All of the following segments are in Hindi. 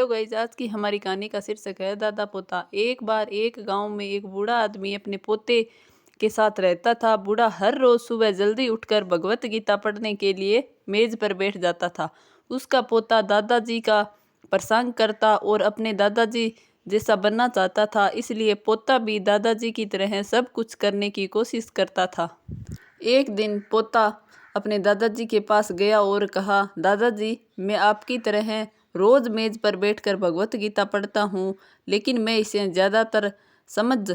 तो गाइस, आज की हमारी कहानी का शीर्षक है दादा पोता। एक बार एक गांव में एक बूढ़ा आदमी अपने पोते के साथ रहता था। बूढ़ा हर रोज सुबह जल्दी उठकर भगवत गीता पढ़ने के लिए मेज पर बैठ जाता था। उसका पोता दादाजी का प्रशंसा करता और अपने दादाजी जैसा बनना चाहता था, इसलिए पोता भी दादाजी की तरह सब कुछ करने की कोशिश करता था। एक दिन पोता अपने दादाजी के पास गया और कहा, दादाजी, मैं आपकी तरह रोज मेज पर बैठकर भगवत गीता पढ़ता हूँ, लेकिन मैं इसे ज़्यादातर समझ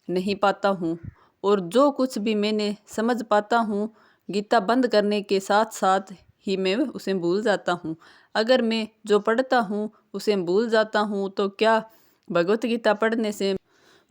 नहीं पाता हूँ और जो कुछ भी मैंने समझ पाता हूँ, गीता बंद करने के साथ साथ ही मैं उसे भूल जाता हूँ। अगर मैं जो पढ़ता हूँ उसे भूल जाता हूँ तो क्या भगवत गीता पढ़ने से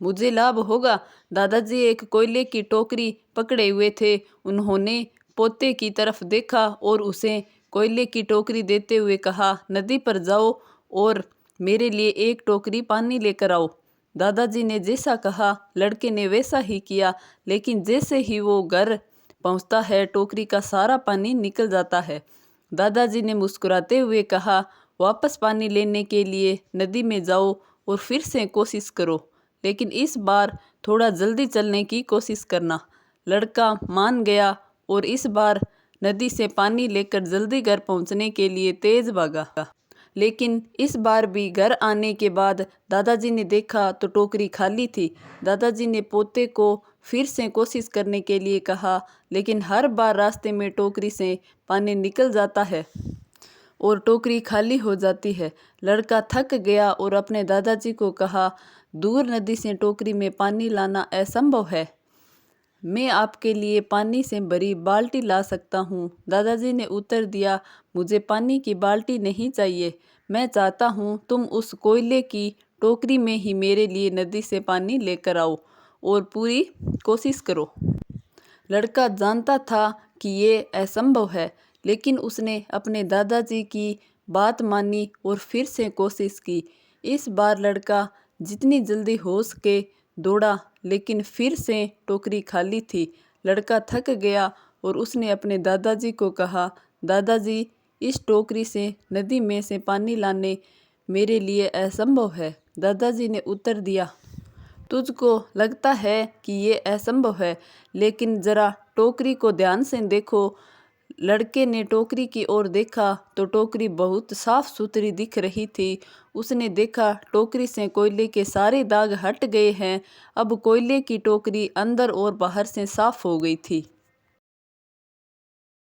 मुझे लाभ होगा? दादाजी एक कोयले की टोकरी पकड़े हुए थे। उन्होंने पोते की तरफ देखा और उसे कोयले की टोकरी देते हुए कहा, नदी पर जाओ और मेरे लिए एक टोकरी पानी लेकर आओ। दादाजी ने जैसा कहा, लड़के ने वैसा ही किया, लेकिन जैसे ही वो घर पहुंचता है, टोकरी का सारा पानी निकल जाता है। दादाजी ने मुस्कुराते हुए कहा, वापस पानी लेने के लिए नदी में जाओ और फिर से कोशिश करो, लेकिन इस बार थोड़ा जल्दी चलने की कोशिश करना। लड़का मान गया और इस बार नदी से पानी लेकर जल्दी घर पहुंचने के लिए तेज भागा। लेकिन इस बार भी घर आने के बाद दादाजी ने देखा तो टोकरी खाली थी। दादाजी ने पोते को फिर से कोशिश करने के लिए कहा, लेकिन हर बार रास्ते में टोकरी से पानी निकल जाता है और टोकरी खाली हो जाती है। लड़का थक गया और अपने दादाजी को कहा, दूर नदी से टोकरी में पानी लाना असंभव है। मैं आपके लिए पानी से भरी बाल्टी ला सकता हूँ। दादाजी ने उत्तर दिया, मुझे पानी की बाल्टी नहीं चाहिए। मैं चाहता हूँ तुम उस कोयले की टोकरी में ही मेरे लिए नदी से पानी लेकर आओ और पूरी कोशिश करो। लड़का जानता था कि ये असंभव है, लेकिन उसने अपने दादाजी की बात मानी और फिर से कोशिश की। इस बार लड़का जितनी जल्दी हो सके दौड़ा, लेकिन फिर से टोकरी खाली थी। लड़का थक गया और उसने अपने दादाजी को कहा, दादाजी, इस टोकरी से नदी में से पानी लाने मेरे लिए असंभव है। दादाजी ने उत्तर दिया, तुझको लगता है कि ये असंभव है, लेकिन जरा टोकरी को ध्यान से देखो। लड़के ने टोकरी की ओर देखा तो टोकरी बहुत साफ सुथरी दिख रही थी। उसने देखा टोकरी से कोयले के सारे दाग हट गए हैं। अब कोयले की टोकरी अंदर और बाहर से साफ हो गई थी।